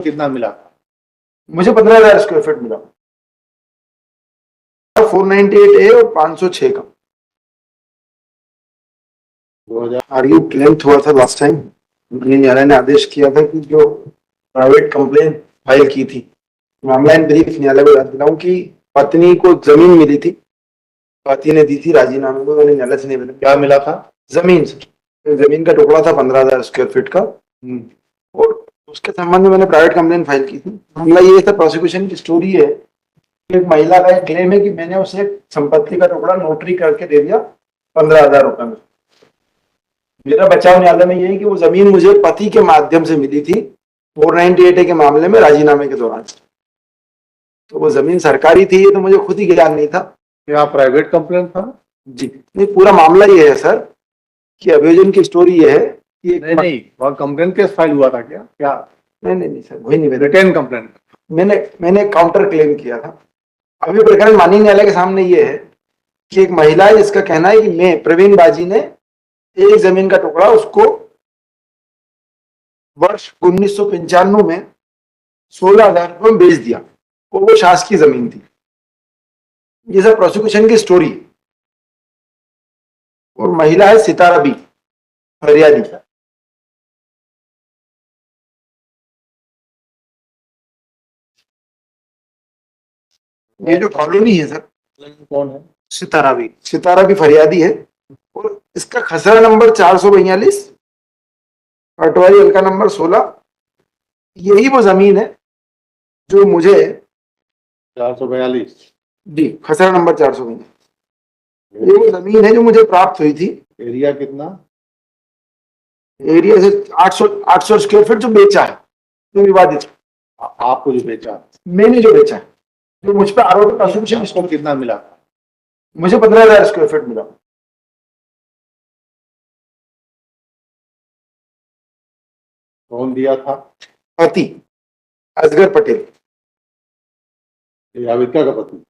कितना मिला? मुझे 15,000 स्क्वायर फीट मिला। 498 ए और 506 का 2000। आर्ग्यूमेंट लेंथ हुआ था लास्ट टाइम। न्यायालय ने आदेश किया था कि जो प्राइवेट कंप्लेन फाइल की थी, मामला इन ब्रीफ न्यायालय को याद दिलाऊं कि पत्नी को जमीन मिली थी, पति ने दी थी राजीनामे को, उन्होंने न्यायालय से निवेदन क्या मिला था? जमीन से। जमीन का टुकड़ा था 15,000 स्क्वायर फीट का, और उसके संबंध में मैंने प्राइवेट कंप्लेन फाइल की थी। मामला ये था, प्रोसिक्यूशन की स्टोरी है, एक महिला का एक क्लेम है कि मैंने उसे संपत्ति का टुकड़ा नोटरी करके दे दिया 15,000 रुपए में। मेरा बचाव न्यायालय में ये है कि वो जमीन मुझे पति के माध्यम से मिली थी 498 के मामले में राजीनामे के दौरान। तो वो जमीन सरकारी थी, ये तो मुझे खुद ही ज्ञान नहीं था। क्या प्राइवेट कंप्लेन था? जी नहीं, पूरा मामला ये है सर कि अभियोजन की स्टोरी ये है कि नहीं, वहाँ कंप्लेन केस फाइल हुआ था क्या? क्या? नहीं सर, वही नहीं, रिटेन कंप्लेन। मैंने काउंटर क्लेम किया था। अभी प्रकरण माननीय न्यायालय के सामने ये है कि एक महिला है जिसका कहना है कि मैं प्रवीण बाजी ने एक जमीन का टुकड़ा उसको वर्ष 1995 में 16,000 रुपये में बेच दिया, और वो शासकीय जमीन थी। ये सब प्रोसिक्यूशन की स्टोरी है। और महिला है सितारा बी, फरियादी। ये जो कॉलोनी है सर, कौन है? सितारा भी फरियादी है, और इसका खसरा नंबर 442, पटवारी हल्का नंबर 16। यही वो जमीन है जो मुझे 442। जी, खसरा नंबर 442, ये वो जमीन है जो मुझे प्राप्त हुई थी। एरिया कितना? एरिया से 800 स्क्वायर फीट जो बेचा है, जो विवादित। आपको जो बेचा? मैंने जो बेचा है, जो मुझ पर आरोप प्रोसिक्यूशन। इसको कितना मिला? मुझे 15,000 स्क्वायर फीट मिला। कौन दिया था? पति असगर पटेल। जावेदका का पति?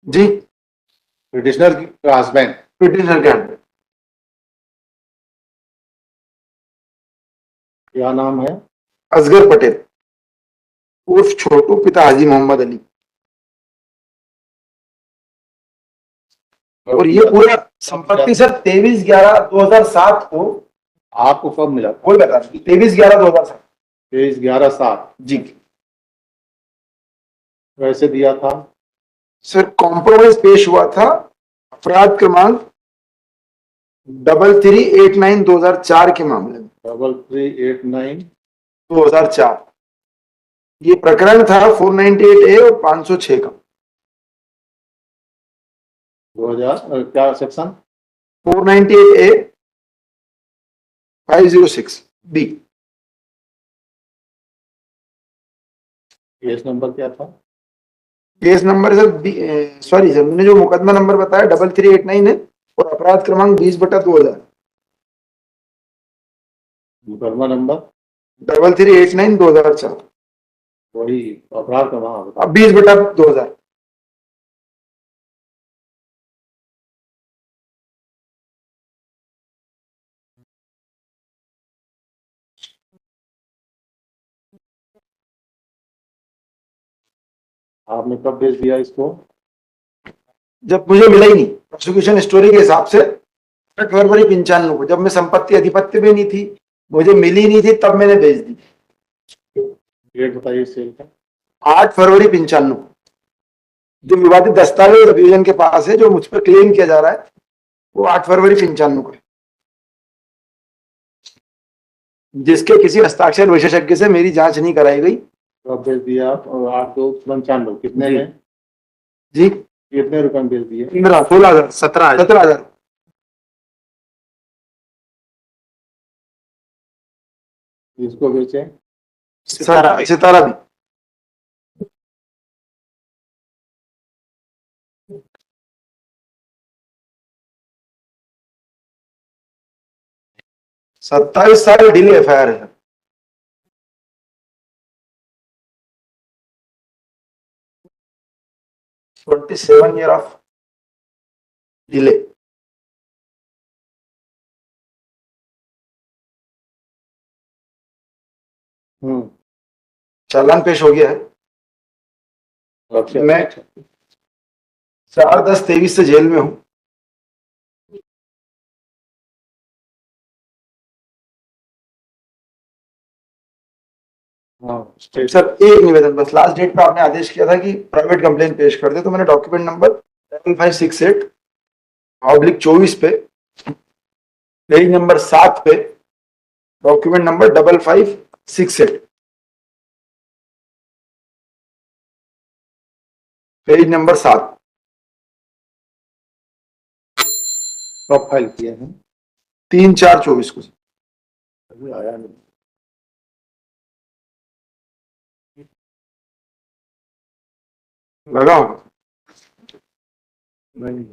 जी, पिटिशनर का हस्बैंड? पिटिशनर के हस्बैंड। क्या नाम है? असगर पटेल उर्फ छोटू, पिता हाजी मोहम्मद अली। और ये पूरा संपत्ति सर 23/11/2007 को। आपको कब मिला? कोई बता, 23/11/2007। 23/11/7 जी। वैसे दिया था? सर कॉम्प्रोमाइज पेश हुआ था अपराध क्रमांक 3389/2004 के मामले में। 3389 2004। ये प्रकरण था 498 ए और 506 का। 2000 क्या सेक्शन? 498 ए 506 बी। केस नंबर क्या था? Case number sir, sorry sir, मैंने जो मुकदमा नंबर बताया 3389 है, और अपराध क्रमांक 20/2000। मुकदमा नंबर 3389/2004। वही अपराध का वहां? अब 20/2000। आपने कब भेज दिया इसको? जब मुझे मिला ही नहीं, प्रोसिक्यूशन स्टोरी के हिसाब से 8 फरवरी 95 को, जब मैं संपत्ति अधिपत्य में नहीं थी, मुझे मिली नहीं थी, तब मैंने भेज दी। डेट बताइए सेल का। 8 फरवरी 95। जो विवादित दस्तावेज अभियोजन के पास है, जो मुझ पर क्लेम किया जा रहा है, वो 8 फरवरी 95 को है, जिसके किसी हस्ताक्षर विशेषज्ञ से मेरी जांच नहीं कराई गई। कब भेज दिया आप? 8/2/95। कितने में? जी, कितने रुपए में भेज दिए? 15, 16,000, 17,000। इसको बेचे? सितारा भी। सत्ताईस साल डिले एफआईआर है। 27 ईयर ऑफ डिले। चालान पेश हो गया है। मैं 4/10/23 से जेल में हूँ। सर एक निवेदन बस, लास्ट डेट पे आपने आदेश किया था कि प्राइवेट कंप्लेन पेश कर दे, तो मैंने डॉक्यूमेंट नंबर 7568/24 पे, पेज नंबर 7 पे, डॉक्यूमेंट नंबर 5568, पेज नंबर 7, कब फाइल किए हैं? 3/4/24 को। अभी आया नहीं। लगा होगा। नहीं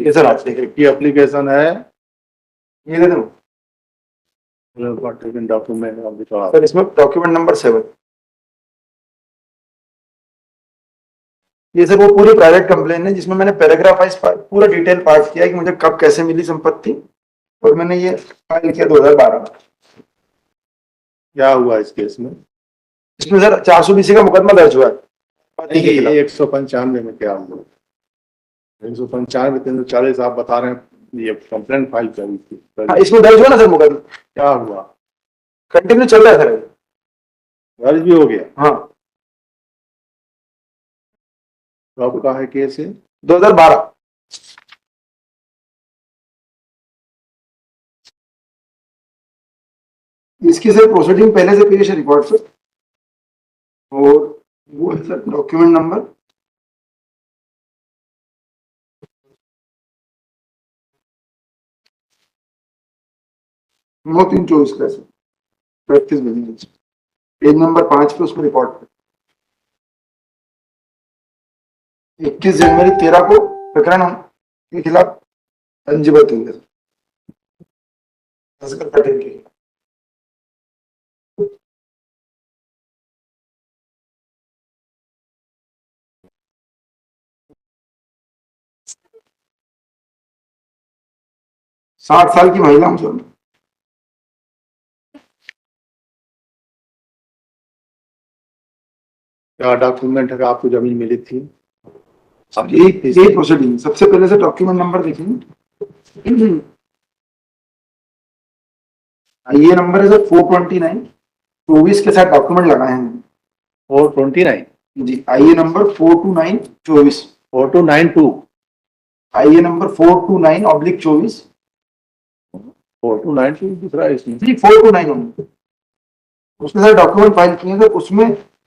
ये सर आप देख की एप्लीकेशन है, ये दे दो डॉक्यूमेंट अभी तो सर, इसमें डॉक्यूमेंट नंबर 7। ये सर वो पूरी प्राइवेट कंप्लेन है जिसमें मैंने पैराग्राफ वाइज पूरा डिटेल पार्ट किया कि मुझे कब कैसे मिली संपत्ति, और मैंने ये फाइल किया 2012 में। क्या हुआ इस केस में? इसमें सर 420 का मुकदमा दर्ज हुआ है पति के खिलाफ। 195 में क्या हुआ? 195 340 आप बता रहे हैं ये कंप्लेंट फाइल करी थी। हाँ, इसमें दर्ज हुआ ना सर मुकदमा, क्या हुआ? कंटिन्यू चल रहा है सर। दर्ज भी हो गया? हाँ, कब का है केस है? 2012। इसकी सर प्रोसीडिंग पहले से पेश है रिकॉर्ड पर, और वो है सर डॉक्यूमेंट नंबर 9324 का सर, 35 पेज नंबर 5 पे, उसमें रिकॉर्ड पे 21 जनवरी 13 को प्रकरण के खिलाफ पंजीबद्ध हुई है असगर पटेल के। साठ साल की महिला हूँ सर। क्या डॉक्यूमेंट है कि आपको जमीन मिली थी? यही प्रोसीडिंग। सबसे पहले से डॉक्यूमेंट नंबर देखेंगे, ये नंबर है सर 429, 24 के साथ डॉक्यूमेंट लगाए हैं। 429 जी, आइए नंबर 429 24, 4292 आइए नंबर 429/24, 4292 दूसरा है इसमें। जी 429 होंगे, उसके साथ डॉक्यूमेंट फाइल किए थे। उसमें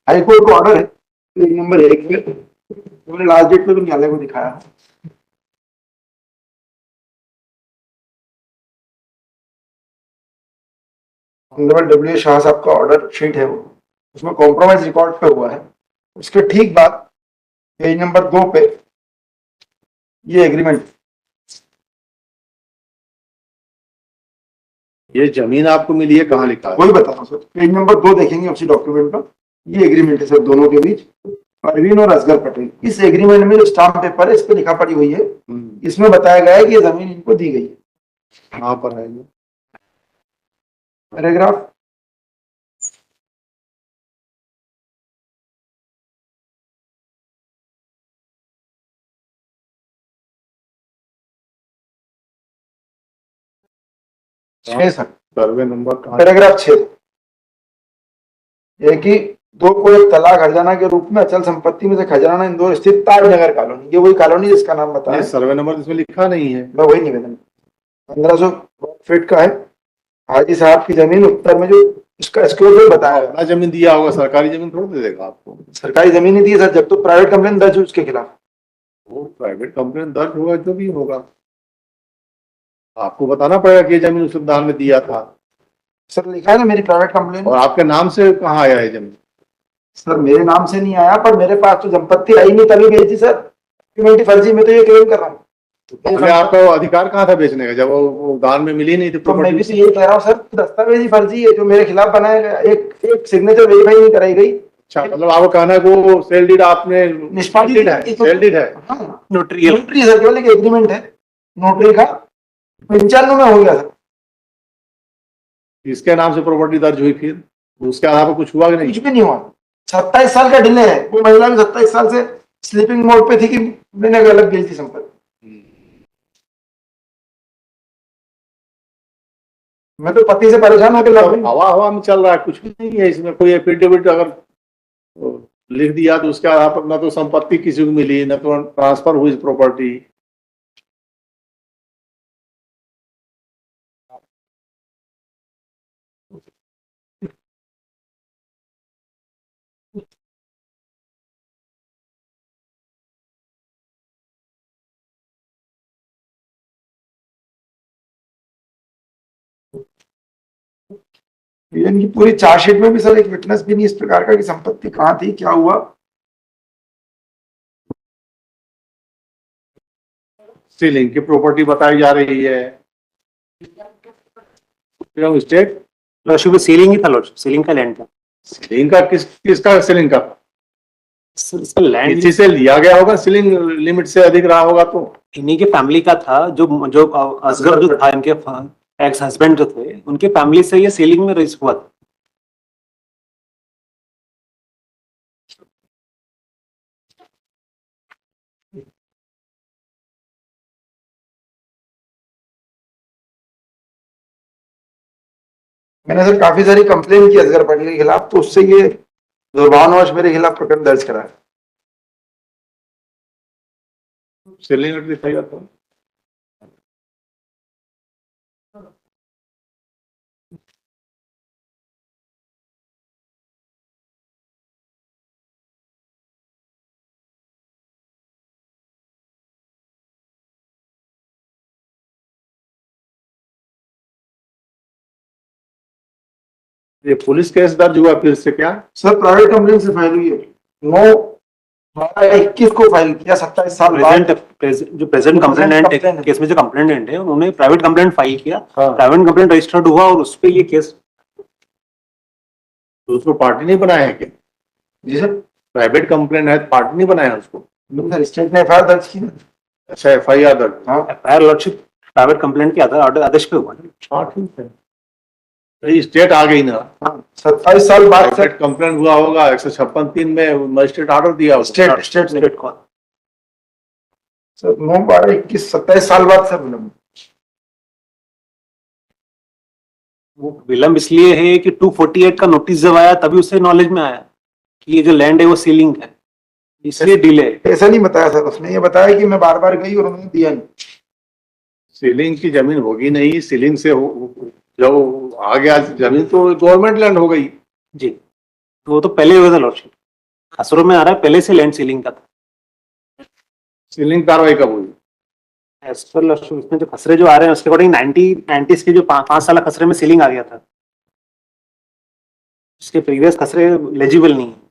हाईकोर्ट का ऑर्डर है पेज नंबर 1 पे, मैंने लास्ट डेट पे भी न्यायालय को दिखाया है। ऑनरेबल डब्ल्यू शाह साहब का ऑर्डर शीट है वो, उसमें कॉम्प्रोमाइज रिकॉर्ड पे हुआ है। उसके ठीक बाद पेज नंबर 2 पे ये एग्रीमेंट, ये जमीन आपको मिली है, कहाँ लिखा है? वही बता रहा हूँ सर, पेज नंबर 2 देखेंगे उसी डॉक्यूमेंट का, ये एग्रीमेंट है सर दोनों के बीच, परवीन और असगर पटेल। इस एग्रीमेंट में जो स्टाम्प पेपर है इस पे लिखा पड़ी हुई है, इसमें बताया गया है कि ये जमीन इनको दी गई है। कहाँ पर है ये? पैराग्राफ छह सर, सर्वे नंबर कहाँ? पैराग्राफ 6, एक ही दो को एक तलाक हर्जाना के रूप में अचल संपत्ति में से खजराना इंदौर स्थित ताजनगर कॉलोनी, ये वही कॉलोनी जिसका नाम बताया। सर्वे नंबर इसमें लिखा नहीं है। मैं वही निवेदन, 1500 फीट का है, हाजी साहब की जमीन उत्तर में, जो इसका स्क्योर बताया है। अपना जमीन दिया होगा, सरकारी जमीन थोड़ा दे देगा आपको। सरकारी जमीन ही दी है सर, जब तो प्राइवेट कंप्लेन दर्ज हुई उसके खिलाफ। वो प्राइवेट कंप्लेन दर्ज होगा जो भी होगा, आपको बताना पड़ेगा कि ये जमीन उस दान में दिया था। सर लिखा है ना मेरी प्राइवेट कंप्लेन। और आपके नाम से कहाँ आया है जमीन? सर मेरे नाम से नहीं आया, पर मेरे पास तो संपत्ति आई नहीं तभी बेची सर, डॉक्यूमेंट फर्जी में तो ये क्लेम कर रहा हूँ। अरे आपका अधिकार कहाँ था बेचने का, जब वो दान में मिली नहीं थी तो मैं भी प्रॉपर्टी? तो यही कह रहा हूँ सर, दस्तावेज ही फर्जी है जो मेरे खिलाफ बनाया गया, एक सिग्नेचर वेरीफाई नहीं कराई गई। अच्छा, मतलब आपको कहना है वो सेल डीड आपने निष्पादित है, सेल डीड है? हाँ, नोटरी सर, केवल एक एग्रीमेंट है नोटरी का, 95 में हो गया सर। इसके नाम से प्रॉपर्टी दर्ज हुई, फिर उसके आधार पर कुछ हुआ कि नहीं? कुछ भी नहीं हुआ। 27 साल का डिले है। वो महिला भी 27 साल से स्लीपिंग मोड पे थी कि मैंने गलत भेज दी संपत्ति। मैं तो पति से परेशान होकर लग गई। हवा हवा में चल रहा है, कुछ भी नहीं है इसमें। कोई एफिडेविट अगर लिख दिया तो उसके आधार पर न तो संपत्ति किसी को मिली, न तो ट्रांसफर हुई प्रॉपर्टी। इनकी पूरी चार्जशीट में भी सर एक विटनेस भी नहीं इस प्रकार का कि संपत्ति कहाँ थी, क्या हुआ। सीलिंग की प्रॉपर्टी बताई जा रही है। स्टेट लॉर्डशिप में सीलिंग ही था, लॉर्डशिप सीलिंग का लैंड था। सीलिंग का किसका सीलिंग का? इसका लैंड इसी से लिया गया होगा, सीलिंग लिमिट से अधिक रहा होगा तो। इन्हीं के फैमिली का था, जो असगर जो था, इनके एक्स हस्बैंड जो थे, उनके फैमिली से ये सीलिंग में रजिस्टर हुआ था। मैंने सर काफी सारी कंप्लेन की असगर पाटिल के खिलाफ, तो उससे ये दुर्भावनावश मेरे खिलाफ प्रकरण दर्ज कराया। सीलिंग दिखाई तो ये पुलिस केस दर्ज हुआ फिर से क्या? सर प्राइवेट कंप्लेन से फाइल हुई है। 9/12/21 को फाइल किया, 27 साल बाद। जो प्रेजेंट कंप्लेनेंट केस में जो कंप्लेनेंट है, उन्होंने प्राइवेट कंप्लेंट फाइल किया। हाँ। प्राइवेट कंप्लेंट रजिस्टर्ड हुआ और उस पे ये केस। तो उसको पार्टी नहीं बनाया है क्या? जी सर। प्राइवेट कंप्लेंट है, पार्टी नहीं बनाया उसको? सर स्टेट ने FIR दर्ज की। अच्छा, FIR दर्ज। हाँ, FIR लॉर्डशिप प्राइवेट कंप्लेंट के आदेश पे हुआ। हाँ ठीक है, तो स्टेट आ गई ना। 27 साल बाद सर कंप्लेंट हुआ होगा, 156(3) में मजिस्ट्रेट ऑर्डर दिया होगा। स्टेट को सर 9/12/21, 27 साल बाद सर विलंब। वो विलंब इसलिए है कि 248 का नोटिस जब आया तभी उससे नॉलेज में आया कि ये जो लैंड है वो सीलिंग है, इसलिए डिले। ऐसा नहीं बताया सर, उसने ये बताया कि मैं बार बार गई और उन्होंने दिया नहीं। सीलिंग की जमीन होगी नहीं, सीलिंग से जो आ गया जमीन तो गवर्नमेंट लैंड हो गई। जी, तो वो तो पहले हुआ था लॉर्डशिप, खसरों में आ रहा है, पहले से लैंड सीलिंग का था। सीलिंग कार्रवाई कब हुई? एज पर लॉर्डशिप इसमें जो खसरे जो आ रहे हैं उसके अकॉर्डिंग 90s के जो 5 साल खसरे में सीलिंग आ गया था, उसके प्रीवियस खसरे लेजिबल नहीं है।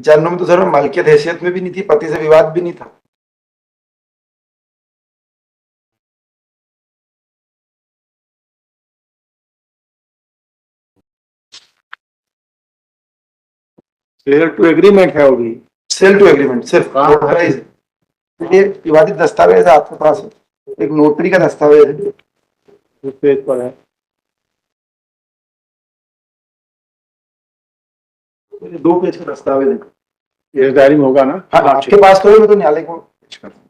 जानने में तो सर मालिकियत हैसियत में भी नहीं थी, पति से विवाद भी नहीं था। सेल टू एग्रीमेंट है होगी। सेल टू एग्रीमेंट सिर्फ ये विवादित दस्तावेज है आपके पास, एक नोटरी का दस्तावेज है, उस पेज पर है। 2 पेज का दस्तावेज है। ये डायरी में होगा ना? हाँ, आपके पास तो है, मैं तो न्यायालय को पेश करता हूं।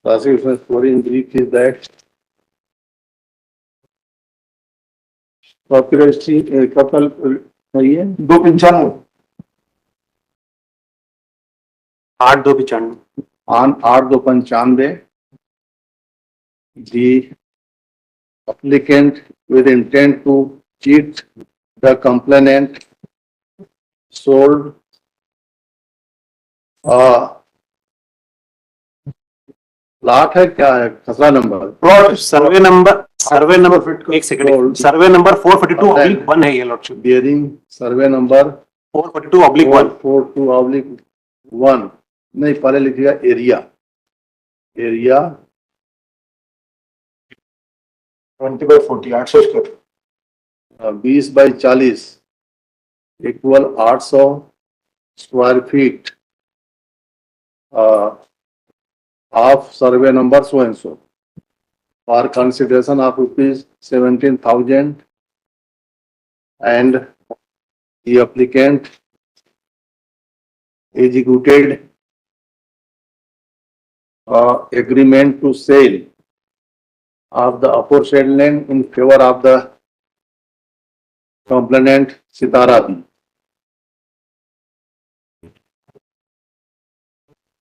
Prosecution story in brief is that copyright couple हुई है 295 8/2/95 on 8/2/95, the applicant with intent to cheat the complainant sold plot है, क्या है खसरा नंबर? प्लॉट सर्वे नंबर एक सेकंड, सर्वे नंबर 442/1 है ये लॉर्डशिप। बियरिंग सर्वे नंबर 442/1 442/1 नहीं, पहले लिखिएगा area, area 20/40 800 square 20/40 equal 800 square feet of survey number so and so for consideration of ₹17,000 and the applicant executed agreement to sale of the aforesaid land in favor of the complainant Sitara B.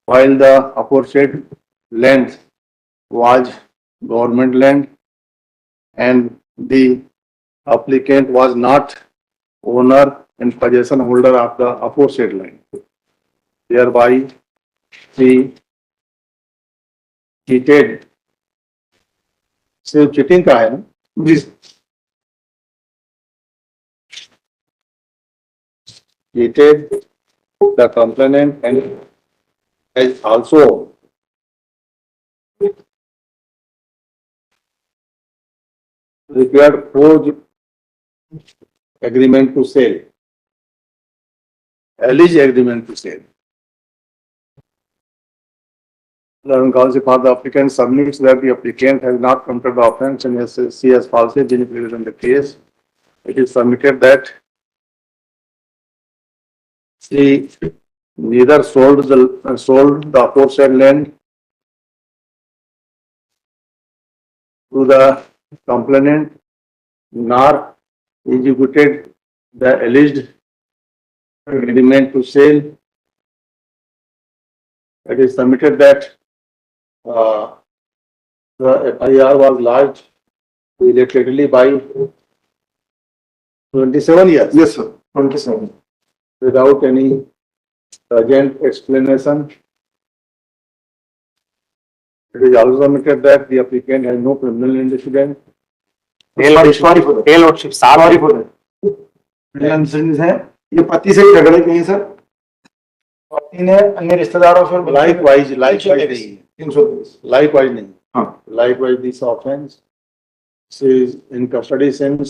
While the aforesaid land was government land and the applicant was not owner and possession holder of the aforesaid land. Thereby, she cheated. सिर्फ cheating का है ना? जी Cheated the complainant and has also prepared forged agreement to sell, alleged agreement to sell. Learn counsel for the applicant submits that the applicant has not committed the offence and she has falsely been pleaded in the case. It is submitted that she neither sold the aforesaid land to the complainant nor executed the alleged agreement to sell. It is submitted that the FIR was lodged belatedly by 27 years yes sir 27 without any urgent explanation. It is also submitted that the applicant has no criminal antecedent. Sorry for that lordship, साल sorry for that incident है ये पति से ही झगड़े कहीं sir पति ने अन्य रिश्तेदारों से Likewise नहीं, 323 likewise नहीं. हाँ Likewise, this offence, she is in custody since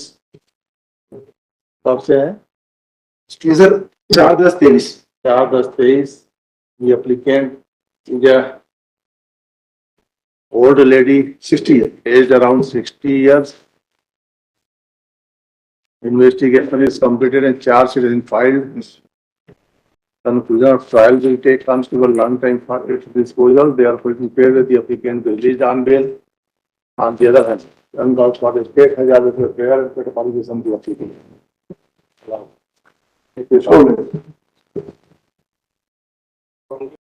कब से है? ये sir 4/10/23 4/10/23. The applicant is a old lady, 60 years aged around 60 years. Investigation is completed and charge sheet is filed. Conclusion of trial will take considerable long time for its disposal. Therefore, it is prepared that the applicant will be released on bail. On the other hand, uncalled for the state has also prepared and put a publication to the applicant. It is all.